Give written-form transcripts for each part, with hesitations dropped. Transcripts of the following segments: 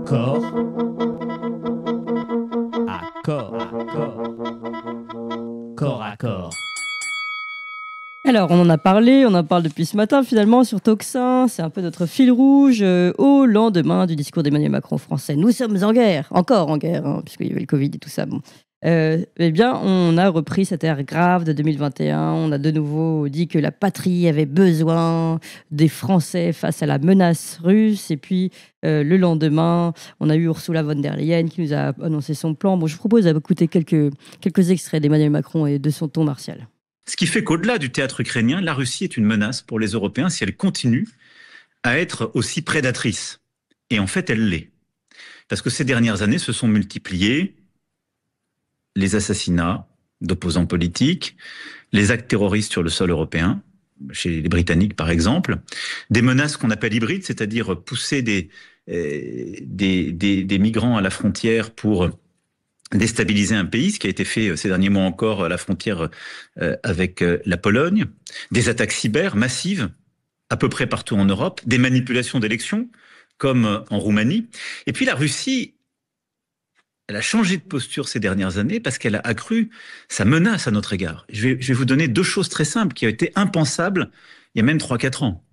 Corps à corps, corps à corps. Alors, on en a parlé, on en parle depuis ce matin finalement sur Tocsin, c'est un peu notre fil rouge au lendemain du discours d'Emmanuel Macron français. Nous sommes en guerre, encore en guerre, hein, puisqu'il y avait le Covid et tout ça. Bon. Eh bien, on a repris cette ère grave de 2021, on a de nouveau dit que la patrie avait besoin des Français face à la menace russe, et puis le lendemain, on a eu Ursula von der Leyen qui nous a annoncé son plan. Bon, je vous propose d'écouter quelques extraits d'Emmanuel Macron et de son ton martial. Ce qui fait qu'au-delà du théâtre ukrainien, la Russie est une menace pour les Européens si elle continue à être aussi prédatrice. Et en fait, elle l'est. Parce que ces dernières années se sont multipliés les assassinats d'opposants politiques, les actes terroristes sur le sol européen, chez les Britanniques par exemple, des menaces qu'on appelle hybrides, c'est-à-dire pousser des migrants à la frontière pour déstabiliser un pays, ce qui a été fait ces derniers mois encore à la frontière avec la Pologne, des attaques cyber massives à peu près partout en Europe, des manipulations d'élections comme en Roumanie. Et puis la Russie, elle a changé de posture ces dernières années parce qu'elle a accru sa menace à notre égard. Je vais vous donner deux choses très simples qui ont été impensables il y a même 3-4 ans.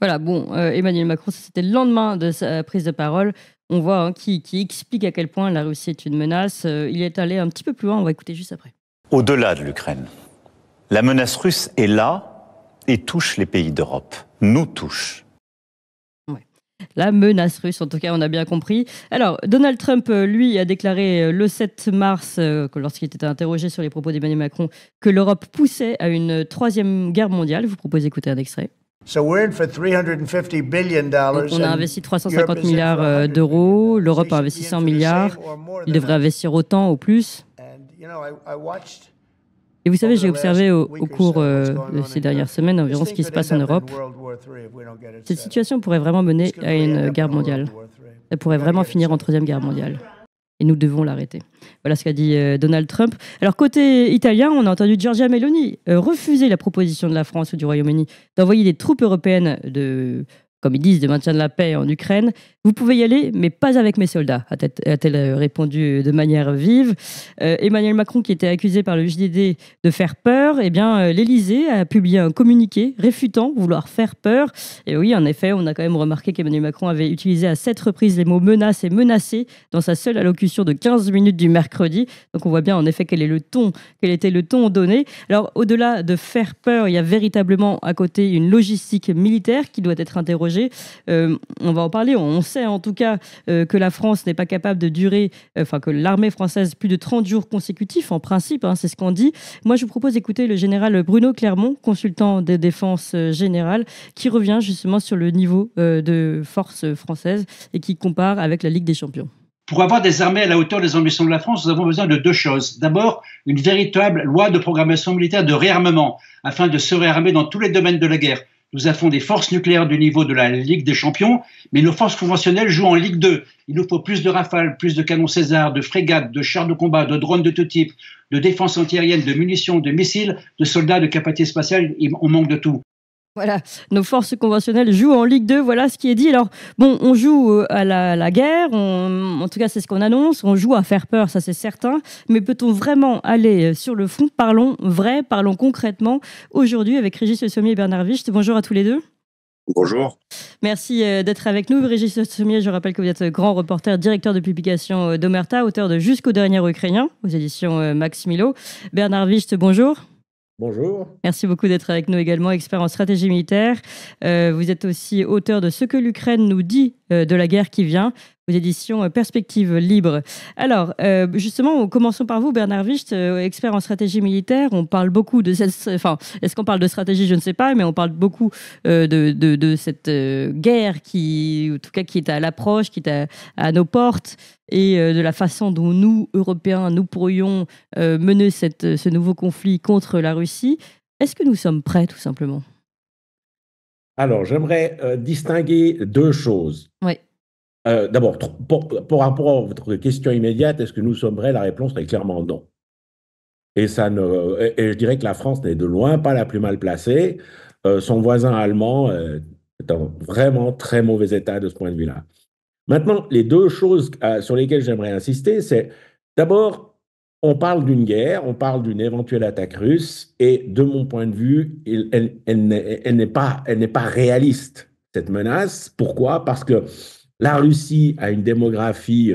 Voilà, bon, Emmanuel Macron, c'était le lendemain de sa prise de parole. On voit qui explique à quel point la Russie est une menace. Il est allé un petit peu plus loin, on va écouter juste après. Au-delà de l'Ukraine, la menace russe est là et touche les pays d'Europe. Nous touche. La menace russe, en tout cas, on a bien compris. Alors, Donald Trump, lui, a déclaré le 7 mars, lorsqu'il était interrogé sur les propos d'Emmanuel Macron, que l'Europe poussait à une troisième guerre mondiale. Je vous propose d'écouter un extrait. Donc, on a investi 350 milliards d'euros, l'Europe a investi 100 milliards, il devrait investir autant ou plus. Et vous savez, j'ai observé au cours de ces dernières semaines environ ce qui se passe en Europe. Cette situation pourrait vraiment mener à une guerre mondiale. Elle pourrait vraiment finir en troisième guerre mondiale. Et nous devons l'arrêter. Voilà ce qu'a dit Donald Trump. Alors, côté italien, on a entendu Giorgia Meloni refuser la proposition de la France ou du Royaume-Uni d'envoyer des troupes européennes comme ils disent, de maintien de la paix en Ukraine. Vous pouvez y aller, mais pas avec mes soldats, a-t-elle répondu de manière vive. Emmanuel Macron, qui était accusé par le JDD de faire peur, eh bien, l'Élysée a publié un communiqué réfutant vouloir faire peur. Et oui, en effet, on a quand même remarqué qu'Emmanuel Macron avait utilisé à 7 reprises les mots menace et menacé dans sa seule allocution de 15 minutes du mercredi. Donc on voit bien en effet quel était le ton donné. Alors au-delà de faire peur, il y a véritablement à côté une logistique militaire qui doit être interrogée. On va en parler. On sait en tout cas que la France n'est pas capable de durer, que l'armée française plus de 30 jours consécutifs en principe, c'est ce qu'on dit. Moi, je vous propose d'écouter le général Bruno Clermont, consultant de défense générale, qui revient justement sur le niveau de force française et qui compare avec la Ligue des Champions. Pour avoir des armées à la hauteur des ambitions de la France, nous avons besoin de deux choses. D'abord, une véritable loi de programmation militaire de réarmement, afin de se réarmer dans tous les domaines de la guerre. Nous avons des forces nucléaires du niveau de la Ligue des Champions, mais nos forces conventionnelles jouent en Ligue 2. Il nous faut plus de Rafales, plus de canons César, de frégates, de chars de combat, de drones de tout type, de défense antiaérienne, de munitions, de missiles, de soldats, de capacités spatiales. On manque de tout. Voilà, nos forces conventionnelles jouent en Ligue 2, voilà ce qui est dit. Alors, bon, on joue à la guerre, en tout cas c'est ce qu'on annonce, on joue à faire peur, ça c'est certain, mais peut-on vraiment aller sur le front? Parlons vrai, parlons concrètement aujourd'hui avec Régis Le Sommier et Bernard Wicht. Bonjour à tous les deux. Bonjour. Merci d'être avec nous. Régis Le Sommier, je rappelle que vous êtes grand reporter, directeur de publication d'Omerta, auteur de Jusqu'au dernier Ukrainien, aux éditions Max Milo. Bernard Wicht, bonjour. Bonjour. Merci beaucoup d'être avec nous également, expert en stratégie militaire. Vous êtes aussi auteur de Ce que l'Ukraine nous dit de la guerre qui vient, aux éditions Perspectives Libres. Alors, justement, commençons par vous, Bernard Wicht, expert en stratégie militaire. On parle beaucoup de cette... est-ce qu'on parle de stratégie? Je ne sais pas, mais on parle beaucoup de cette guerre qui, en tout cas, qui est à l'approche, qui est à nos portes, et de la façon dont nous, Européens, nous pourrions mener ce nouveau conflit contre la Russie. Est-ce que nous sommes prêts, tout simplement? Alors, j'aimerais distinguer deux choses. Oui. D'abord, pour rapport à votre question immédiate, est-ce que nous sommes prêts? La réponse est clairement non. Et je dirais que la France n'est de loin pas la plus mal placée. Son voisin allemand est en vraiment très mauvais état de ce point de vue-là. Maintenant, les deux choses sur lesquelles j'aimerais insister, c'est d'abord, on parle d'une guerre, on parle d'une éventuelle attaque russe, et de mon point de vue, elle n'est pas réaliste, cette menace. Pourquoi? Parce que la Russie a une démographie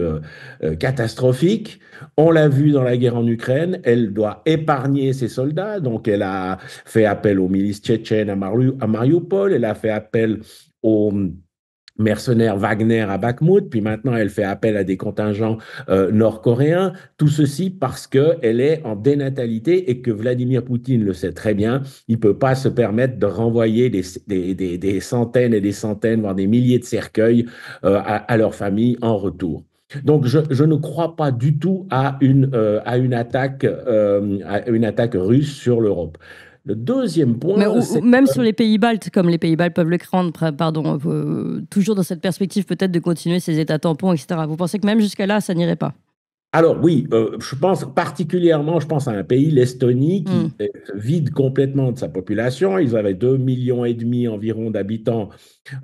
catastrophique. On l'a vu dans la guerre en Ukraine, elle doit épargner ses soldats, donc elle a fait appel aux milices tchétchènes à Mariupol, elle a fait appel aux mercenaires Wagner à Bakhmut, puis maintenant elle fait appel à des contingents nord-coréens. Tout ceci parce qu'elle est en dénatalité et que Vladimir Poutine le sait très bien. Il ne peut pas se permettre de renvoyer des centaines et des centaines, voire des milliers de cercueils à leur famille en retour. Donc, je ne crois pas du tout à une attaque russe sur l'Europe. Le deuxième Mais point, c'est même sur les pays baltes, comme les pays baltes peuvent le craindre, pardon, toujours dans cette perspective peut-être de continuer ces états tampons, etc. Vous pensez que même jusqu'à là, ça n'irait pas? Alors oui, je pense particulièrement, je pense à un pays, l'Estonie, qui se vide complètement de sa population. Ils avaient 2,5 millions environ d'habitants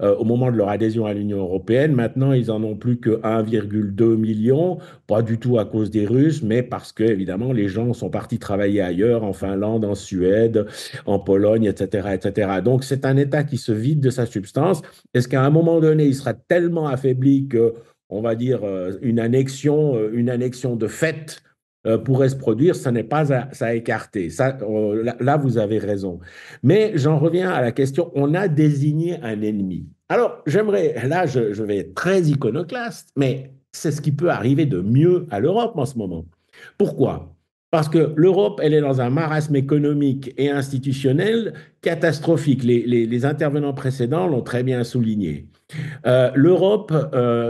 au moment de leur adhésion à l'Union européenne. Maintenant, ils en ont plus que 1,2 million, pas du tout à cause des Russes, mais parce que, évidemment, les gens sont partis travailler ailleurs, en Finlande, en Suède, en Pologne, etc., etc. Donc, c'est un État qui se vide de sa substance. Est-ce qu'à un moment donné, il sera tellement affaibli que on va dire, une annexion de fait pourrait se produire, ça n'est pas à écarter. Ça, là, vous avez raison. Mais j'en reviens à la question, on a désigné un ennemi. Alors, là, je vais être très iconoclaste, mais c'est ce qui peut arriver de mieux à l'Europe en ce moment. Pourquoi? Parce que l'Europe, elle est dans un marasme économique et institutionnel catastrophique. Les intervenants précédents l'ont très bien souligné. L'Europe,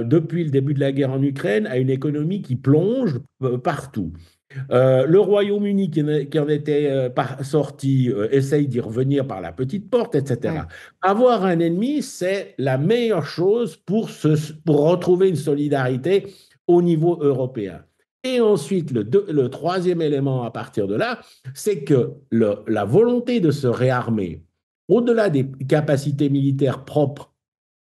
depuis le début de la guerre en Ukraine, a une économie qui plonge partout. Le Royaume-Uni, qui en était sorti, essaye d'y revenir par la petite porte, etc. Ouais. Avoir un ennemi, c'est la meilleure chose pour retrouver une solidarité au niveau européen. Et ensuite, le troisième élément à partir de là, c'est que la volonté de se réarmer, au-delà des capacités militaires propres,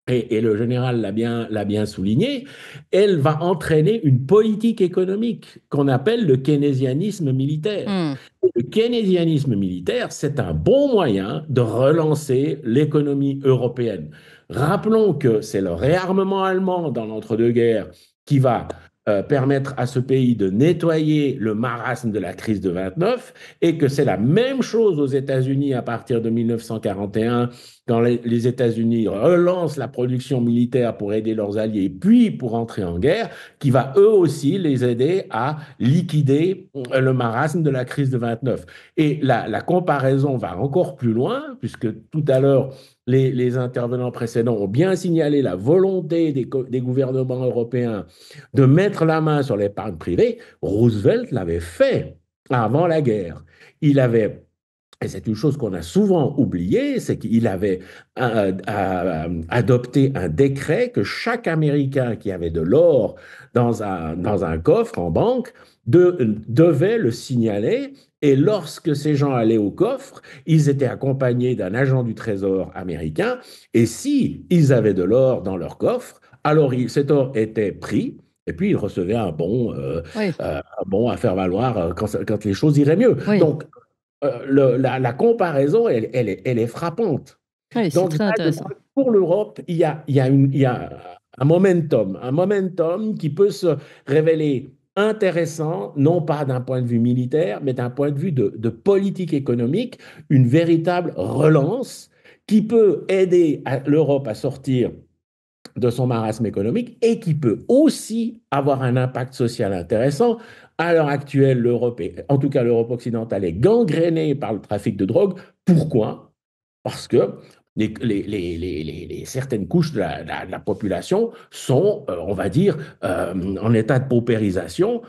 et le général l'a bien souligné, elle va entraîner une politique économique qu'on appelle le keynésianisme militaire. Le keynésianisme militaire, c'est un bon moyen de relancer l'économie européenne. Rappelons que c'est le réarmement allemand dans l'entre-deux-guerres qui va permettre à ce pays de nettoyer le marasme de la crise de 29 et que c'est la même chose aux États-Unis à partir de 1941 quand les États-Unis relancent la production militaire pour aider leurs alliés, puis pour entrer en guerre, qui va eux aussi les aider à liquider le marasme de la crise de 29. Et la comparaison va encore plus loin, puisque tout à l'heure, les intervenants précédents ont bien signalé la volonté des gouvernements européens de mettre la main sur l'épargne privée. Roosevelt l'avait fait avant la guerre. Il avait et c'est une chose qu'on a souvent oubliée, c'est qu'il avait adopté un décret que chaque Américain qui avait de l'or dans un coffre en banque devait le signaler. Et lorsque ces gens allaient au coffre, ils étaient accompagnés d'un agent du Trésor américain. Et si ils avaient de l'or dans leur coffre, alors cet or était pris. Et puis, ils recevaient un bon à faire valoir quand les choses iraient mieux. Oui. Donc, la comparaison, elle est frappante. Oui, c'est Donc, très intéressant. pour l'Europe, il y a un momentum qui peut se révéler intéressant, non pas d'un point de vue militaire, mais d'un point de vue de politique économique, une véritable relance qui peut aider l'Europe à sortir de son marasme économique et qui peut aussi avoir un impact social intéressant. À l'heure actuelle, l'Europe, en tout cas l'Europe occidentale, est gangrénée par le trafic de drogue. Pourquoi? Parce que certaines couches de la population sont, on va dire, en état de paupérisation,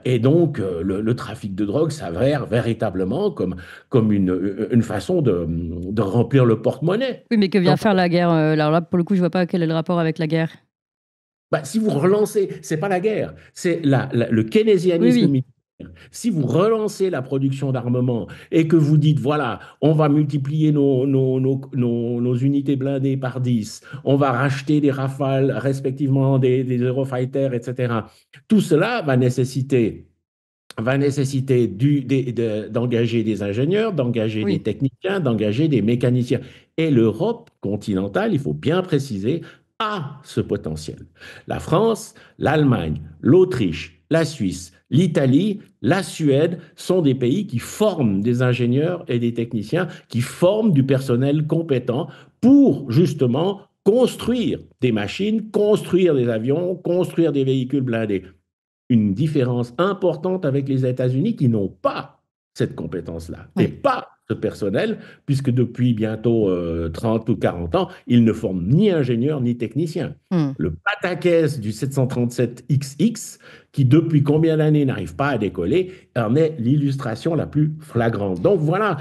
et donc le trafic de drogue s'avère véritablement comme une façon de remplir le porte-monnaie. Oui, mais que vient Donc, faire la guerre? Alors là, pour le coup, je vois pas quel est le rapport avec la guerre. si vous relancez, c'est pas la guerre, c'est le keynésianisme Oui, oui. militaire Si vous relancez la production d'armement et que vous dites, voilà, on va multiplier nos unités blindées par 10, on va racheter des Rafales, respectivement des Eurofighters, etc., tout cela va nécessiter d'engager des ingénieurs, d'engager des Oui, techniciens, d'engager des mécaniciens. Et l'Europe continentale, il faut bien préciser, a ce potentiel. La France, l'Allemagne, l'Autriche, la Suisse, l'Italie, la Suède sont des pays qui forment des ingénieurs et des techniciens, qui forment du personnel compétent pour justement construire des machines, construire des avions, construire des véhicules blindés. Une différence importante avec les États-Unis qui n'ont pas cette compétence-là et oui. pas ce personnel, puisque depuis bientôt 30 ou 40 ans, ils ne forment ni ingénieurs ni techniciens. Hmm. Le pataquès du 737XX, qui depuis combien d'années n'arrive pas à décoller, en est l'illustration la plus flagrante. Donc voilà,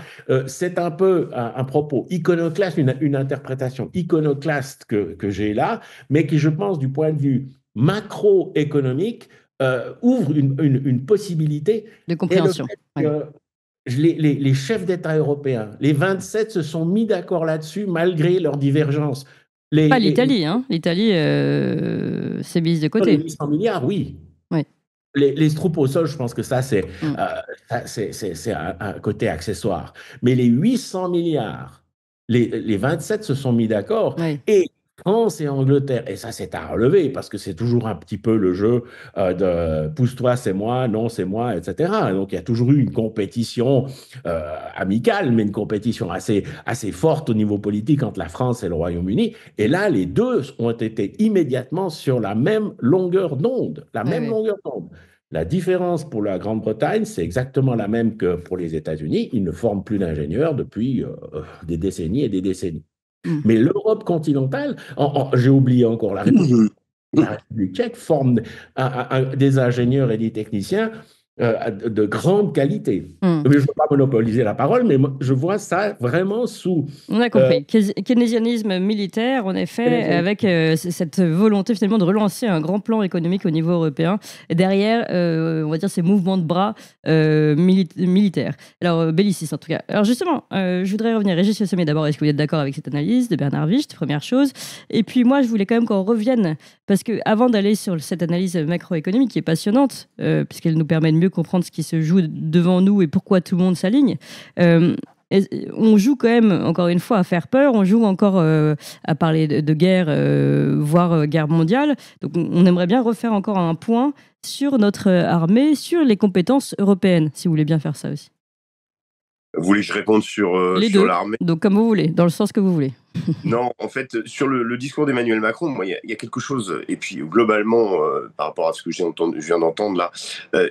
c'est un peu un propos iconoclaste, une interprétation iconoclaste que j'ai là, mais qui, je pense, du point de vue macroéconomique, ouvre une possibilité. De Et le compréhension. fait Oui. que les chefs d'État européens, les 27 se sont mis d'accord là-dessus malgré leurs divergences. Pas l'Italie, hein. L'Italie s'est mise de Les côté. 800 milliards, oui. Oui. Les troupes au sol, je pense que ça, c'est Hmm. un côté accessoire. Mais les 800 milliards, les 27 se sont mis d'accord. Oui. Et France et Angleterre, et ça, c'est à relever, parce que c'est toujours un petit peu le jeu de pousse-toi, c'est moi, non, c'est moi, etc. Donc, il y a toujours eu une compétition amicale, mais une compétition assez forte au niveau politique entre la France et le Royaume-Uni. Et là, les deux ont été immédiatement sur la même longueur d'onde. La même oui. longueur d'onde. La différence pour la Grande-Bretagne, c'est exactement la même que pour les États-Unis. Ils ne forment plus d'ingénieurs depuis des décennies et des décennies. Hmm. Mais l'Europe continentale, j'ai oublié encore, la République tchèque forme des ingénieurs et des techniciens de grande qualité. Hmm. Je ne veux pas monopoliser la parole, mais je vois ça vraiment sous... On a compris. Keynésianisme militaire, en effet, avec cette volonté finalement de relancer un grand plan économique au niveau européen. Et derrière, on va dire ces mouvements de bras militaires. Alors, bellicistes en tout cas. Alors justement, je voudrais revenir. Régis Le Sommier, d'abord, est-ce que vous êtes d'accord avec cette analyse de Bernard Wicht, première chose? Et puis moi, je voulais quand même qu'on revienne, parce que avant d'aller sur cette analyse macroéconomique qui est passionnante, puisqu'elle nous permet de mieux comprendre ce qui se joue devant nous et pourquoi tout le monde s'aligne, on joue quand même, encore une fois, à faire peur, on joue encore à parler de guerre, voire guerre mondiale. Donc on aimerait bien refaire encore un point sur notre armée, sur les compétences européennes, si vous voulez bien faire ça aussi. Vous voulez que je réponde sur l'armée? Donc comme vous voulez, dans le sens que vous voulez. Non, en fait, sur le discours d'Emmanuel Macron, moi, il y a quelque chose, et puis globalement, par rapport à ce que je viens d'entendre là,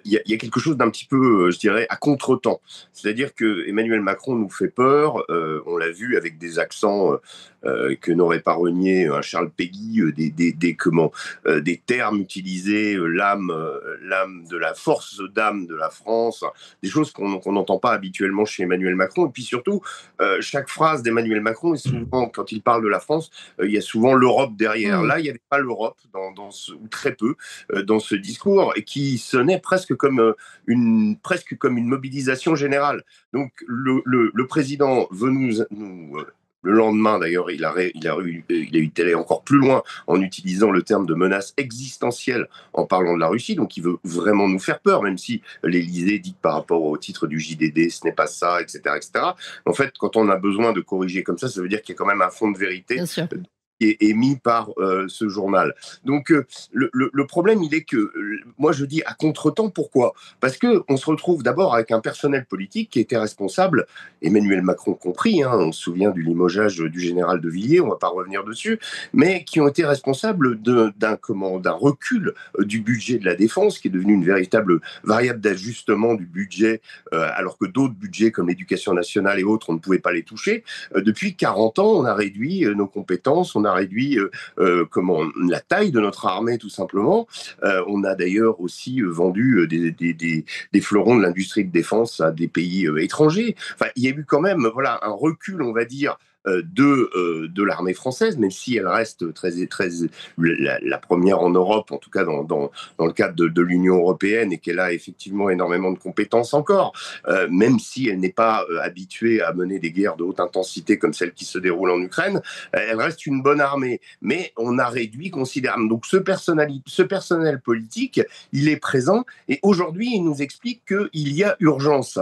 il y a quelque chose d'un petit peu, je dirais, à contre-temps. C'est-à-dire que Emmanuel Macron nous fait peur, on l'a vu avec des accents que n'aurait pas renié un Charles Péguy, des termes utilisés, l'âme de la force d'âme de la France, des choses qu'on n'entend pas habituellement chez Emmanuel Macron. Et puis surtout, chaque phrase d'Emmanuel Macron est souvent, quand il parle de la France, il y a souvent l'Europe derrière. Là, il n'y avait pas l'Europe, ou très peu, dans ce discours, et qui sonnait presque comme une mobilisation générale. Donc, le président veut le lendemain, d'ailleurs, il a eu télé encore plus loin en utilisant le terme de menace existentielle en parlant de la Russie. Donc, il veut vraiment nous faire peur, même si l'Élysée dit que par rapport au titre du JDD, ce n'est pas ça, etc., etc. En fait, quand on a besoin de corriger comme ça veut dire qu'il y a quand même un fond de vérité qui est émis par ce journal. Donc, le problème, il est que, moi, je dis à contre-temps. Pourquoi? Parce qu'on se retrouve d'abord avec un personnel politique qui était responsable, Emmanuel Macron compris, hein, on se souvient du limogeage du général de Villiers, on ne va pas revenir dessus, mais qui ont été responsables d'un recul du budget de la défense, qui est devenu une véritable variable d'ajustement du budget, alors que d'autres budgets, comme l'éducation nationale et autres, on ne pouvait pas les toucher. Depuis 40 ans, on a réduit nos compétences, on a réduit la taille de notre armée, tout simplement. On a d'ailleurs aussi vendu des fleurons de l'industrie de défense à des pays étrangers. Enfin, il y a eu quand même un recul, on va dire, de l'armée française, même si elle reste très la première en Europe, en tout cas dans le cadre de l'Union européenne, et qu'elle a effectivement énormément de compétences encore, même si elle n'est pas habituée à mener des guerres de haute intensité comme celle qui se déroule en Ukraine, elle reste une bonne armée. Mais on a réduit considérablement. Donc ce personnel politique, il est présent, et aujourd'hui, il nous explique qu'il y a urgence.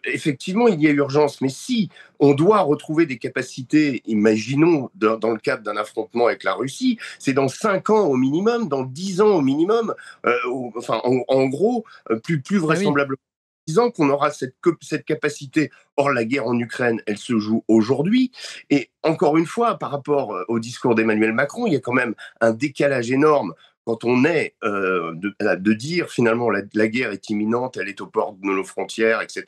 Effectivement, il y a urgence, mais si on doit retrouver des capacités, imaginons, dans le cadre d'un affrontement avec la Russie, c'est dans 5 ans au minimum, dans 10 ans au minimum, en gros, plus vraisemblablement. 10 ans qu'on aura cette capacité. Or, la guerre en Ukraine, elle se joue aujourd'hui. Et encore une fois, par rapport au discours d'Emmanuel Macron, il y a quand même un décalage énorme quand on est de dire finalement la guerre est imminente, elle est aux portes de nos frontières, etc.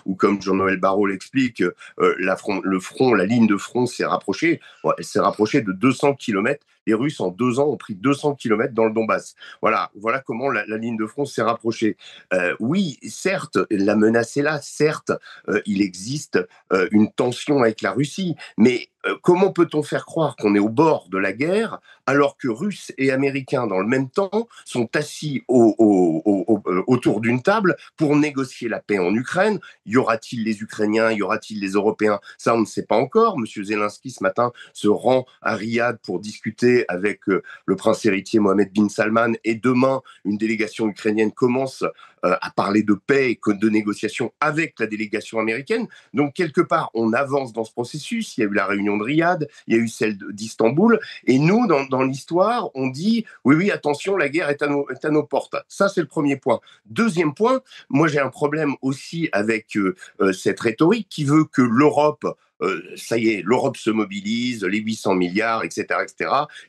Ou comme Jean-Noël Barrot l'explique, la ligne de front s'est rapprochée. Bon, elle s'est rapprochée de 200 km. Les Russes, en 2 ans, ont pris 200 km dans le Donbass. Voilà comment la ligne de front s'est rapprochée. Oui, certes, la menace est là. Certes, il existe une tension avec la Russie. Mais comment peut-on faire croire qu'on est au bord de la guerre alors que Russes et Américains, dans le même temps, sont assis autour d'une table pour négocier la paix en Ukraine? Y aura-t-il les Ukrainiens? Y aura-t-il les Européens? Ça, on ne sait pas encore. Monsieur Zelensky, ce matin, se rend à Riyad pour discuter avec le prince héritier Mohamed bin Salman, et demain, une délégation ukrainienne commence à parler de paix et de négociations avec la délégation américaine. Donc, quelque part, on avance dans ce processus. Il y a eu la réunion de Riyad, il y a eu celle d'Istanbul, et nous, dans l'histoire, on dit oui, attention, la guerre est à nos portes. Ça, c'est le premier point. Deuxième point, moi, j'ai un problème aussi avec cette rhétorique qui veut que l'Europe, ça y est, l'Europe se mobilise, les 800 milliards, etc.,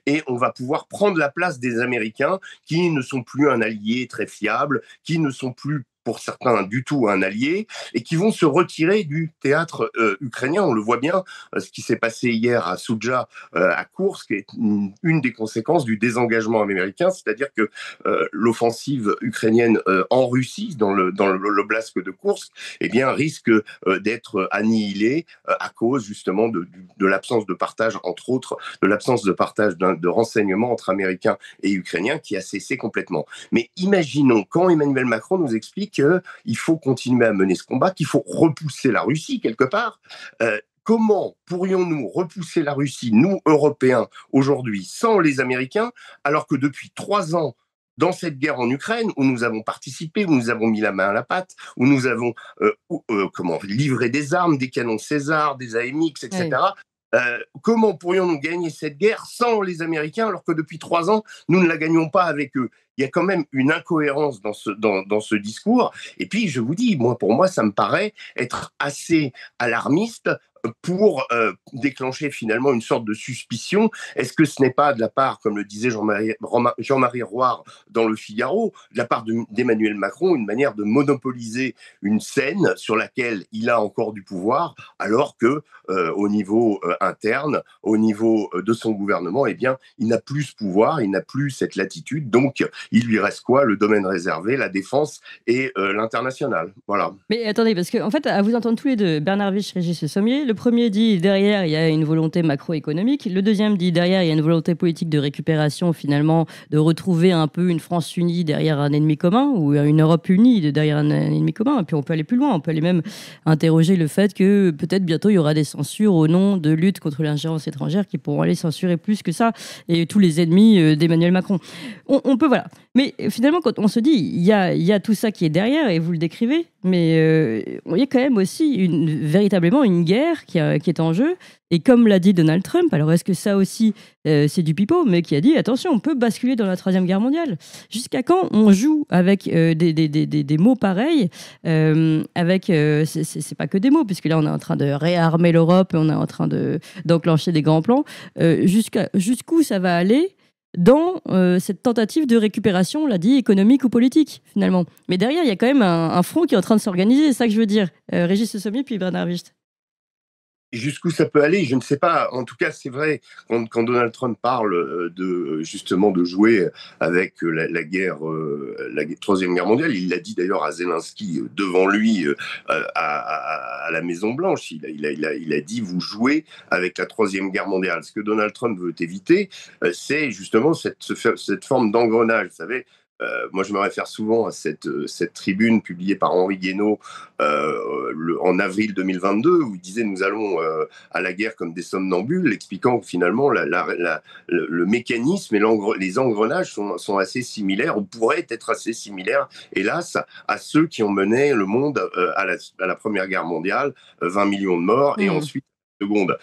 et on va pouvoir prendre la place des Américains qui ne sont plus un allié très fiable, qui ne sont plus pour certains du tout un allié, et qui vont se retirer du théâtre ukrainien. On le voit bien, ce qui s'est passé hier à Soudja, à Koursk, est une des conséquences du désengagement américain, c'est-à-dire que l'offensive ukrainienne en Russie, dans l'oblast de Koursk, eh bien, risque d'être annihilée à cause justement de l'absence de partage, entre autres, de l'absence de partage de renseignements entre Américains et Ukrainiens qui a cessé complètement. Mais imaginons quand Emmanuel Macron nous explique qu'il faut continuer à mener ce combat, qu'il faut repousser la Russie quelque part. Comment pourrions-nous repousser la Russie, nous, Européens, aujourd'hui, sans les Américains, alors que depuis 3 ans, dans cette guerre en Ukraine, où nous avons participé, où nous avons mis la main à la pâte, où nous avons livré des armes, des canons César, des AMX, etc. Oui. Comment pourrions-nous gagner cette guerre sans les Américains, alors que depuis 3 ans, nous ne la gagnons pas avec eux? Il y a quand même une incohérence dans ce discours. Et puis, je vous dis, pour moi, ça me paraît être assez alarmiste pour déclencher finalement une sorte de suspicion. Est-ce que ce n'est pas de la part, comme le disait Jean-Marie Roire dans Le Figaro, de la part d'Emmanuel Macron, une manière de monopoliser une scène sur laquelle il a encore du pouvoir, alors que au niveau interne, au niveau de son gouvernement, eh bien, il n'a plus ce pouvoir, il n'a plus cette latitude. Donc, il lui reste quoi? Le domaine réservé, la défense et l'international. Voilà. Mais attendez, parce qu'en fait, à vous entendre tous les deux, Bernard Wich, Régis Sommier, le premier dit derrière il y a une volonté macroéconomique, le deuxième dit derrière il y a une volonté politique de récupération, finalement, de retrouver un peu une France unie derrière un ennemi commun, ou une Europe unie derrière un ennemi commun. Et puis on peut aller plus loin, on peut aller même interroger le fait que peut-être bientôt il y aura des censures au nom de lutte contre l'ingérence étrangère qui pourront aller censurer plus que ça et tous les ennemis d'Emmanuel Macron. On peut, voilà. Mais finalement, quand on se dit il y a tout ça qui est derrière, et vous le décrivez, mais il y a quand même aussi véritablement une guerre qui est en jeu. Et comme l'a dit Donald Trump, alors est-ce que ça aussi c'est du pipeau, mais qui a dit attention, on peut basculer dans la 3e guerre mondiale. Jusqu'à quand on joue avec des mots pareils, avec c'est pas que des mots, puisque là on est en train de réarmer l'Europe, on est en train d'enclencher des grands plans. Jusqu'où ça va aller dans cette tentative de récupération, on l'a dit, économique ou politique, finalement. Mais derrière, il y a quand même un front qui est en train de s'organiser, c'est ça que je veux dire. Régis Sommier, puis Bernard Wich. Jusqu'où ça peut aller, je ne sais pas. En tout cas, c'est vrai, quand Donald Trump parle justement de jouer avec la Troisième Guerre mondiale, il l'a dit d'ailleurs à Zelensky devant lui à la Maison-Blanche. Il a dit, vous jouez avec la Troisième Guerre mondiale. Ce que Donald Trump veut éviter, c'est justement cette forme d'engrenage. Vous savez, moi, je me réfère souvent à cette tribune publiée par Henri Guénaud en avril 2022, où il disait « Nous allons à la guerre comme des somnambules », expliquant que finalement, le mécanisme et les engrenages sont assez similaires, ou pourraient être assez similaires, hélas, à ceux qui ont mené le monde à la Première Guerre mondiale, 20 millions de morts, et ensuite seconde.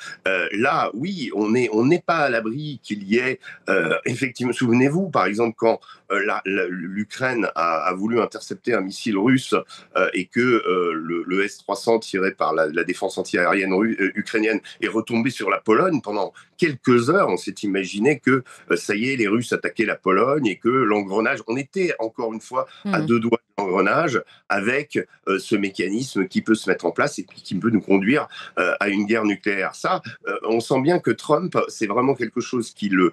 Là, oui, on n'est pas à l'abri qu'il y ait, effectivement, souvenez-vous, par exemple, quand l'Ukraine a voulu intercepter un missile russe et que le S-300 tiré par la défense antiaérienne ukrainienne est retombé sur la Pologne, pendant quelques heures, on s'est imaginé que ça y est, les Russes attaquaient la Pologne et que l'engrenage, on était encore une fois à deux doigts de l'engrenage avec ce mécanisme qui peut se mettre en place et qui peut nous conduire à une guerre nucléaire. Ça, on sent bien que Trump, c'est vraiment quelque chose qui le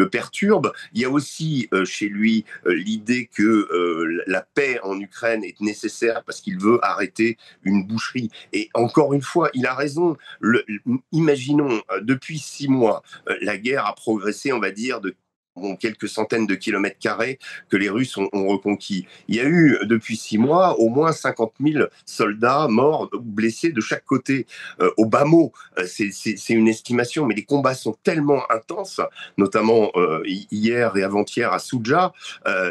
perturbe. Il y a aussi chez lui l'idée que la paix en Ukraine est nécessaire parce qu'il veut arrêter une boucherie. Et encore une fois, il a raison. Imaginons, depuis 6 mois, la guerre a progressé, on va dire, de quelques centaines de kilomètres carrés que les Russes ont reconquis. Il y a eu, depuis 6 mois, au moins 50 000 soldats morts ou blessés de chaque côté. Au bas mot, c'est une estimation, mais les combats sont tellement intenses, notamment hier et avant-hier à Souja,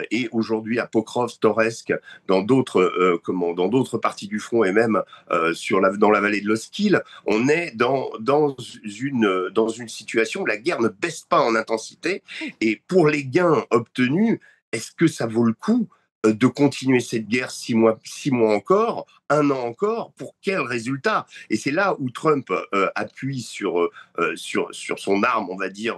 et aujourd'hui à Pokrovsk, Toretsk, dans d'autres parties du front, et même dans la vallée de l'Oskil. On est dans une situation où la guerre ne baisse pas en intensité, et pour les gains obtenus, est-ce que ça vaut le coup de continuer cette guerre 6 mois encore, 1 an encore, pour quel résultat? Et c'est là où Trump appuie sur son arme, on va dire,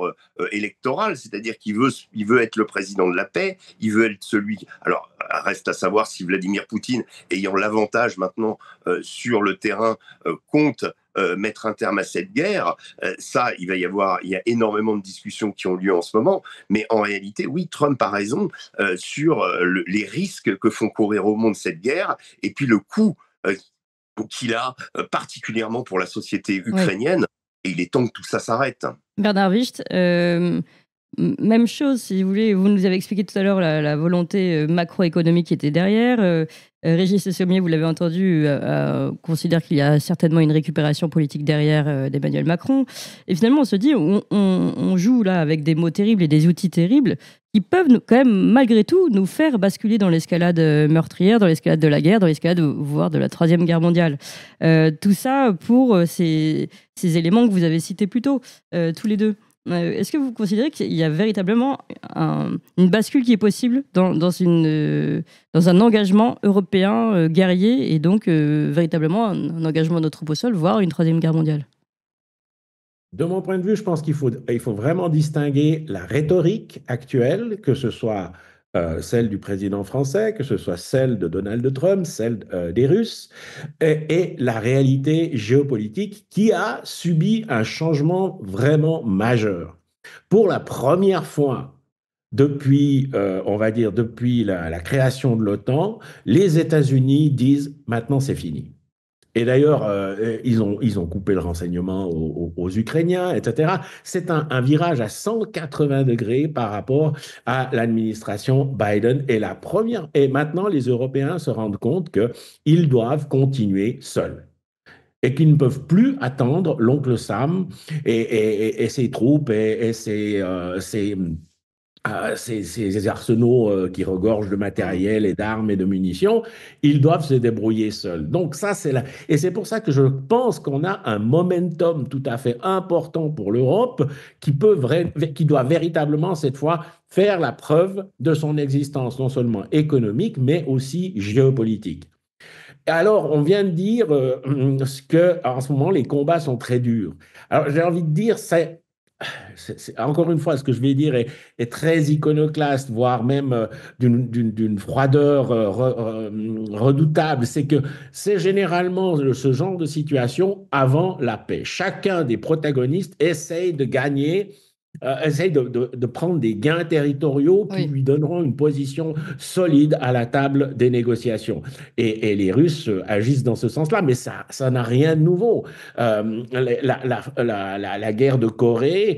électorale, c'est-à-dire qu'il veut être le président de la paix, il veut être celui... Alors, reste à savoir si Vladimir Poutine, ayant l'avantage maintenant sur le terrain, compte mettre un terme à cette guerre. Ça, il y a énormément de discussions qui ont lieu en ce moment, mais en réalité, oui, Trump a raison sur les risques que font courir au monde cette guerre, et puis le coût qu'il a particulièrement pour la société ukrainienne, et il est temps que tout ça s'arrête. Bernard Wicht, même chose, si vous voulez, vous nous avez expliqué tout à l'heure la volonté macroéconomique qui était derrière. Régis Le Sommier, vous l'avez entendu, considère qu'il y a certainement une récupération politique derrière d'Emmanuel Macron. Et finalement, on se dit, on joue là avec des mots terribles et des outils terribles qui peuvent quand même, malgré tout, nous faire basculer dans l'escalade meurtrière, dans l'escalade de la guerre, dans l'escalade, voire de la Troisième Guerre mondiale. Tout ça pour ces éléments que vous avez cités plus tôt, tous les deux. Est-ce que vous considérez qu'il y a véritablement une bascule qui est possible dans un engagement européen guerrier, et donc véritablement un engagement de notre boussole, voire une Troisième Guerre mondiale? De mon point de vue, je pense qu'il faut vraiment distinguer la rhétorique actuelle, que ce soit celle du président français, que ce soit celle de Donald Trump, celle des Russes, et la réalité géopolitique qui a subi un changement vraiment majeur. Pour la première fois depuis, on va dire, depuis la création de l'OTAN, les États-Unis disent maintenant c'est fini. Et d'ailleurs, ils ont coupé le renseignement aux Ukrainiens, etc. C'est un virage à 180 degrés par rapport à l'administration Biden. Et maintenant, les Européens se rendent compte qu'ils doivent continuer seuls et qu'ils ne peuvent plus attendre l'oncle Sam et ses troupes et ses arsenaux qui regorgent de matériel et d'armes et de munitions. Ils doivent se débrouiller seuls. Donc ça, et c'est pour ça que je pense qu'on a un momentum tout à fait important pour l'Europe qui doit véritablement cette fois faire la preuve de son existence, non seulement économique, mais aussi géopolitique. Alors, on vient de dire qu'en ce moment, les combats sont très durs. Alors, j'ai envie de dire, encore une fois, ce que je vais dire est très iconoclaste, voire même d'une froideur redoutable. C'est que c'est généralement ce genre de situation avant la paix. Chacun des protagonistes essaye de gagner, essaye de prendre des gains territoriaux qui lui donneront une position solide à la table des négociations. Et les Russes agissent dans ce sens-là, mais ça n'a rien de nouveau. La guerre de Corée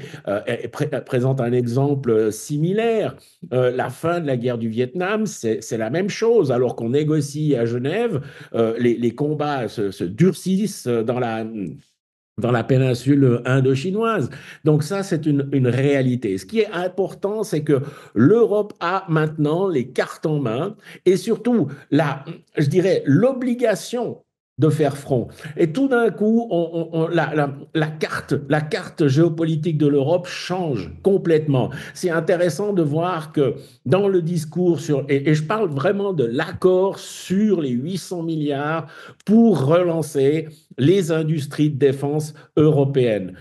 présente un exemple similaire. La fin de la guerre du Vietnam, c'est la même chose. Alors qu'on négocie à Genève, les combats se durcissent dans la péninsule indo-chinoise. Donc ça, c'est une réalité. Ce qui est important, c'est que l'Europe a maintenant les cartes en main et surtout, je dirais, l'obligation de faire front. Et tout d'un coup, la carte géopolitique de l'Europe change complètement. C'est intéressant de voir que dans le discours et je parle vraiment de l'accord sur les 800 milliards pour relancer les industries de défense européennes.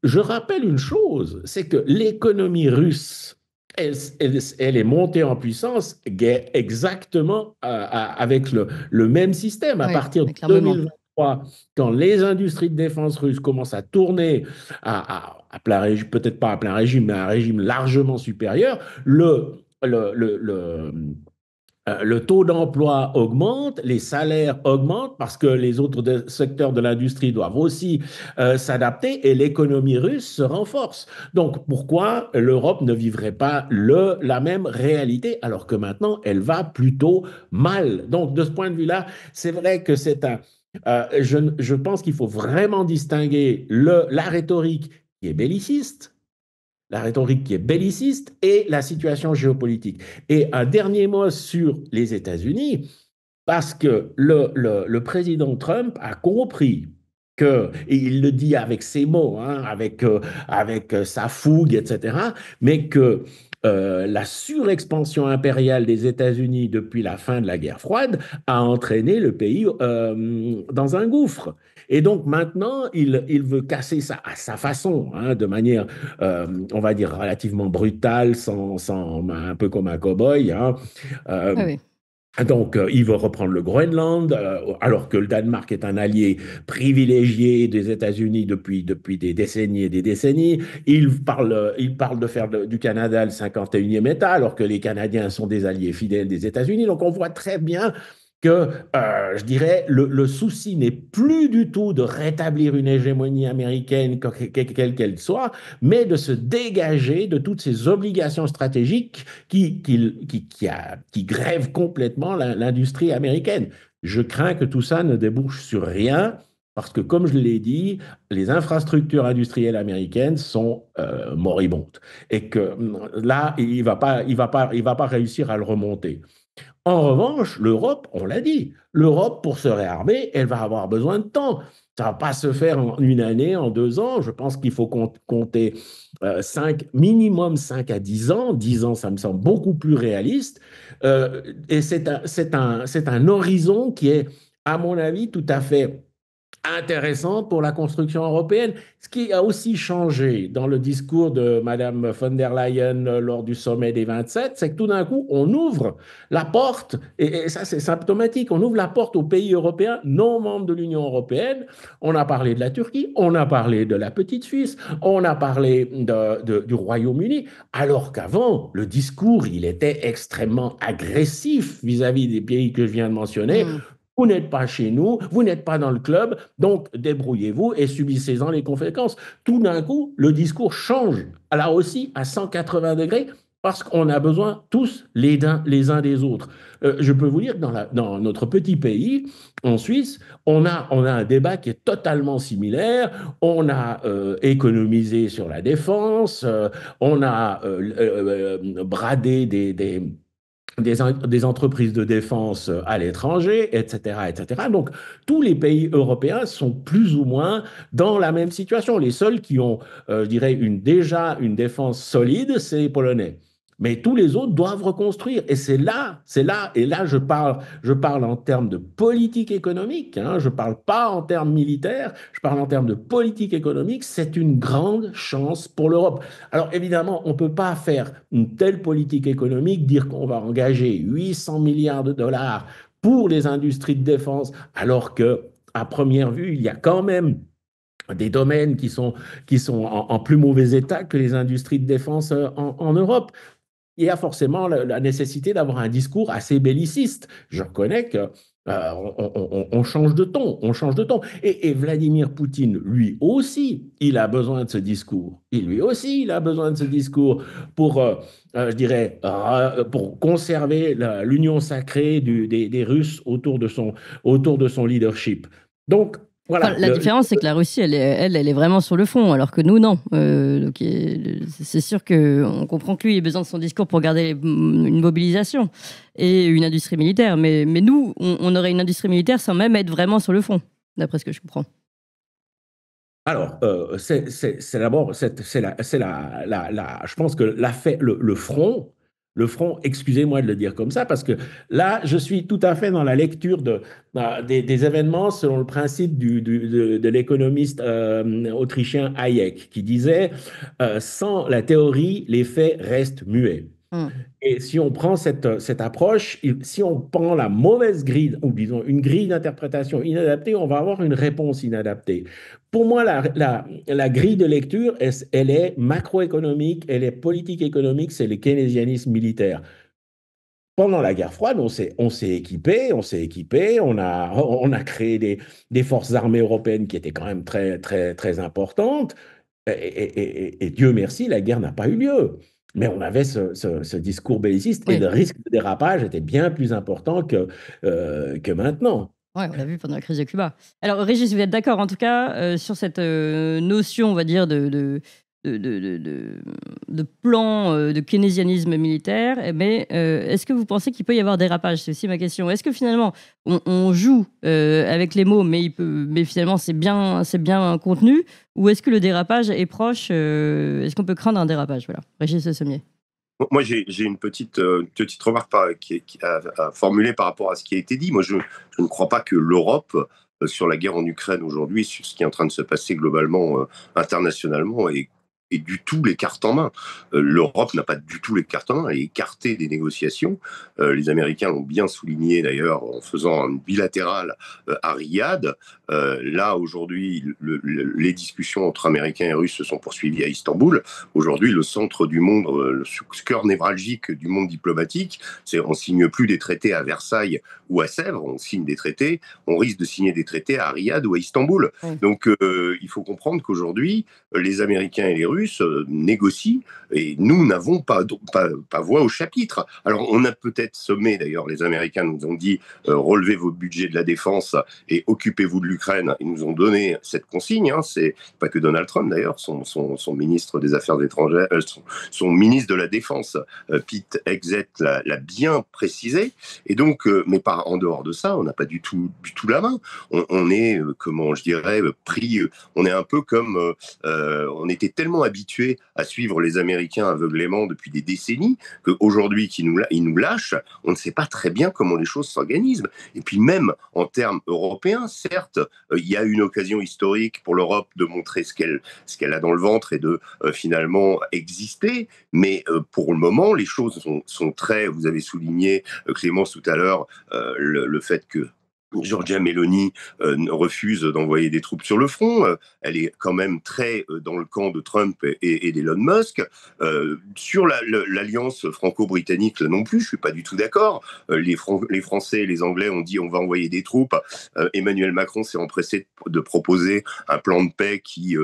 Je rappelle une chose, c'est que l'économie russe, elle est montée en puissance exactement avec le même système. À partir de 2023, quand les industries de défense russes commencent à tourner à plein régime, peut-être pas à plein régime, mais à un régime largement supérieur, le taux d'emploi augmente, les salaires augmentent parce que les autres secteurs de l'industrie doivent aussi s'adapter et l'économie russe se renforce. Donc, pourquoi l'Europe ne vivrait pas la même réalité alors que maintenant, elle va plutôt mal? Donc, de ce point de vue-là, c'est vrai que je pense qu'il faut vraiment distinguer la rhétorique qui est belliciste, et la situation géopolitique. Et un dernier mot sur les États-Unis, parce que le président Trump a compris et il le dit avec ses mots, hein, avec sa fougue, etc., mais que la surexpansion impériale des États-Unis depuis la fin de la guerre froide a entraîné le pays dans un gouffre. Et donc maintenant, il veut casser ça à sa façon, hein, de manière, on va dire, relativement brutale, un peu comme un cow-boy. Hein. Oui. Donc, il veut reprendre le Groenland, alors que le Danemark est un allié privilégié des États-Unis depuis des décennies et des décennies. Il parle de faire du Canada le 51e État, alors que les Canadiens sont des alliés fidèles des États-Unis. Donc, on voit très bien que, je dirais, le souci n'est plus du tout de rétablir une hégémonie américaine, quelle qu'elle soit, mais de se dégager de toutes ces obligations stratégiques qui grèvent complètement l'industrie américaine. Je crains que tout ça ne débouche sur rien, parce que, comme je l'ai dit, les infrastructures industrielles américaines sont moribondes. Et que là, il va pas réussir à le remonter. En revanche, l'Europe, on l'a dit, l'Europe, pour se réarmer, elle va avoir besoin de temps. Ça ne va pas se faire en une année, en 2 ans. Je pense qu'il faut compter minimum 5 à 10 ans. 10 ans, ça me semble beaucoup plus réaliste. Et c'est un horizon qui est, à mon avis, tout à fait intéressante pour la construction européenne. Ce qui a aussi changé dans le discours de Mme von der Leyen lors du sommet des 27, c'est que tout d'un coup, on ouvre la porte, et ça c'est symptomatique, on ouvre la porte aux pays européens non membres de l'Union européenne. On a parlé de la Turquie, on a parlé de la petite Suisse, on a parlé du Royaume-Uni, alors qu'avant, le discours, il était extrêmement agressif vis-à-vis des pays que je viens de mentionner. Vous n'êtes pas chez nous, vous n'êtes pas dans le club, donc débrouillez-vous et subissez-en les conséquences. Tout d'un coup, le discours change, là aussi à 180 degrés, parce qu'on a besoin tous les uns des autres. Je peux vous dire que dans notre petit pays, en Suisse, on a un débat qui est totalement similaire. On a économisé sur la défense, on a bradé des entreprises de défense à l'étranger, etc., etc. Donc, tous les pays européens sont plus ou moins dans la même situation. Les seuls qui ont, je dirais, déjà une défense solide, c'est les Polonais. Mais tous les autres doivent reconstruire. Et c'est là, et là je parle en termes de politique économique, hein, je ne parle pas en termes militaires, je parle en termes de politique économique, c'est une grande chance pour l'Europe. Alors évidemment, on ne peut pas faire une telle politique économique, dire qu'on va engager 800 milliards de dollars pour les industries de défense, alors que à première vue, il y a quand même des domaines qui sont en plus mauvais état que les industries de défense en Europe. Il y a forcément la nécessité d'avoir un discours assez belliciste. Je reconnais que on change de ton, on change de ton. Et Vladimir Poutine, lui aussi, il a besoin de ce discours. Et lui aussi, il a besoin de ce discours pour, je dirais, pour conserver l'union sacrée des Russes autour de son leadership. Donc, voilà. Enfin, la différence, c'est que la Russie, elle est vraiment sur le fond, alors que nous, non. Donc, c'est sûr qu'on comprend que lui, il a besoin de son discours pour garder une mobilisation et une industrie militaire. Mais nous, on aurait une industrie militaire sans même être vraiment sur le front, d'après ce que je comprends. Alors, c'est d'abord, je pense que le front, excusez-moi de le dire comme ça, parce que là, je suis tout à fait dans la lecture des événements selon le principe de l'économiste autrichien Hayek, qui disait sans la théorie, les faits restent muets. Et si on prend cette approche, si on prend la mauvaise grille, ou disons une grille d'interprétation inadaptée, on va avoir une réponse inadaptée. Pour moi, la grille de lecture, elle est macroéconomique, elle est politique économique, c'est le keynésianisme militaire. Pendant la guerre froide, on s'est équipé, on a créé des forces armées européennes qui étaient quand même très, très, très importantes. Et Dieu merci, la guerre n'a pas eu lieu. Mais on avait ce discours belliciste et le risque de dérapage était bien plus important que maintenant. Oui, on l'a vu pendant la crise de Cuba. Alors, Régis, vous êtes d'accord en tout cas sur cette notion, on va dire, de plan de keynésianisme militaire, mais est-ce que vous pensez qu'il peut y avoir dérapage? C'est aussi ma question. Est-ce que finalement, on joue avec les mots, mais finalement, c'est bien contenu, ou est-ce que le dérapage est proche? Est-ce qu'on peut craindre un dérapage? Voilà, Régis Le Sommier. Moi, j'ai une petite remarque à formuler par rapport à ce qui a été dit. Moi, je ne crois pas que l'Europe, sur la guerre en Ukraine aujourd'hui, sur ce qui est en train de se passer globalement, internationalement, et du tout les cartes en main. L'Europe n'a pas du tout les cartes en main, elle est écartée des négociations. Les Américains l'ont bien souligné d'ailleurs en faisant une bilatérale à Riyad. Là, aujourd'hui, les discussions entre Américains et Russes se sont poursuivies à Istanbul. Aujourd'hui, le centre du monde, le cœur névralgique du monde diplomatique, c'est on signe plus des traités à Versailles ou à Sèvres, on signe des traités, on risque de signer des traités à Riyad ou à Istanbul. Donc, il faut comprendre qu'aujourd'hui, les Américains et les Russes négocient et nous n'avons pas voix au chapitre. Alors, on a peut-être sommé, d'ailleurs, les Américains nous ont dit relevez vos budgets de la défense et occupez-vous de l'Ukraine. Ils nous ont donné cette consigne. C'est pas que Donald Trump, d'ailleurs, son ministre des Affaires étrangères, son ministre de la Défense, Pete Hegseth, l'a bien précisé. Et donc, mais en dehors de ça, on n'a pas du tout la main. On est, comment je dirais, pris. On est un peu comme on était tellement habitués à suivre les Américains aveuglément depuis des décennies qu'aujourd'hui ils nous lâchent, on ne sait pas très bien comment les choses s'organisent. Et puis même en termes européens, certes, il y a une occasion historique pour l'Europe de montrer ce qu'elle a dans le ventre et de finalement exister, mais pour le moment, les choses sont très, vous avez souligné, Clémence, tout à l'heure, le fait que Giorgia Meloni refuse d'envoyer des troupes sur le front. Elle est quand même très dans le camp de Trump et d'Elon Musk. Sur l'alliance franco-britannique non plus, je suis pas du tout d'accord. Les Français et les Anglais ont dit on va envoyer des troupes. Emmanuel Macron s'est empressé de proposer un plan de paix qui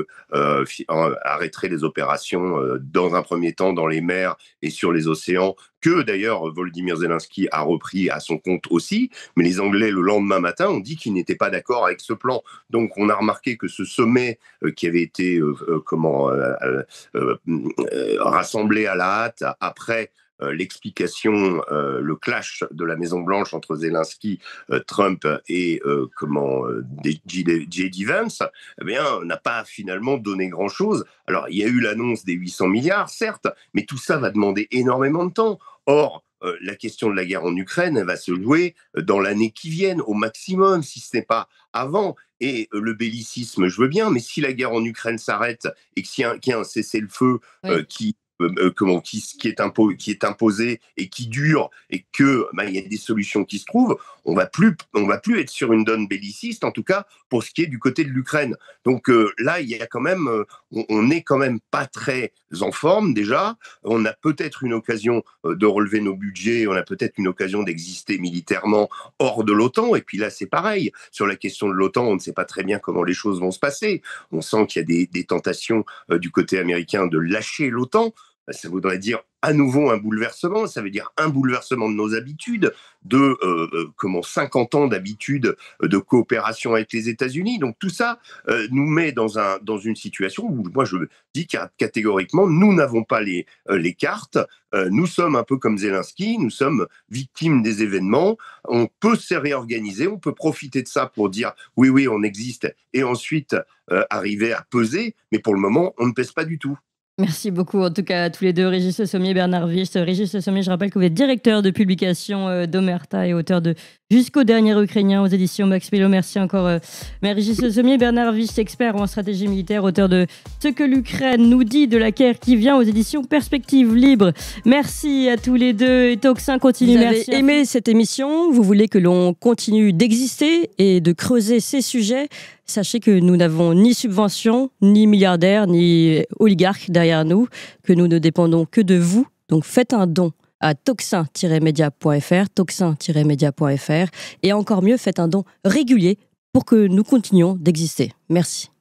arrêterait les opérations dans un premier temps dans les mers et sur les océans, que d'ailleurs Volodymyr Zelensky a repris à son compte aussi, mais les Anglais le lendemain matin ont dit qu'ils n'étaient pas d'accord avec ce plan. Donc on a remarqué que ce sommet qui avait été rassemblé à la hâte après l'explication, le clash de la Maison-Blanche entre Zelensky, Trump et J.D. Vance, eh bien, n'a pas finalement donné grand-chose. Alors, il y a eu l'annonce des 800 milliards, certes, mais tout ça va demander énormément de temps. Or, la question de la guerre en Ukraine, elle va se jouer dans l'année qui vient, au maximum, si ce n'est pas avant. Et le bellicisme, je veux bien, mais si la guerre en Ukraine s'arrête et qu'il y a un cessez-le-feu qui est imposé et qui dure et que il y a des solutions qui se trouvent, on va plus être sur une donne belliciste, en tout cas pour ce qui est du côté de l'Ukraine. Donc là, il y a quand même, on n'est quand même pas très en forme déjà. On a peut-être une occasion de relever nos budgets, on a peut-être une occasion d'exister militairement hors de l'OTAN. Et puis là, c'est pareil. Sur la question de l'OTAN, on ne sait pas très bien comment les choses vont se passer. On sent qu'il y a des tentations du côté américain de lâcher l'OTAN. Ça voudrait dire à nouveau un bouleversement, ça veut dire un bouleversement de nos habitudes, de 50 ans d'habitudes de coopération avec les États-Unis. Donc tout ça nous met dans une situation où moi je dis catégoriquement, nous n'avons pas les cartes, nous sommes un peu comme Zelensky, nous sommes victimes des événements, on peut se réorganiser, on peut profiter de ça pour dire oui, on existe, et ensuite arriver à peser, mais pour le moment, on ne pèse pas du tout. Merci beaucoup, en tout cas, à tous les deux, Régis Le Sommier et Bernard Wicht. Régis Le Sommier, je rappelle que vous êtes directeur de publication d'Omerta et auteur de Jusqu'au dernier Ukrainien aux éditions Max Pelot. Merci encore. Mais Régis Le Sommier, Bernard Wicht, expert en stratégie militaire, auteur de Ce que l'Ukraine nous dit de la guerre qui vient aux éditions Perspective Libre. Merci à tous les deux. Et Tocsin continue. Vous avez aimé cette émission, vous voulez que l'on continue d'exister et de creuser ces sujets. Sachez que nous n'avons ni subvention, ni milliardaires, ni oligarques derrière nous, que nous ne dépendons que de vous. Donc faites un don à tocsin-media.fr, tocsin-media.fr, et encore mieux, faites un don régulier pour que nous continuions d'exister. Merci.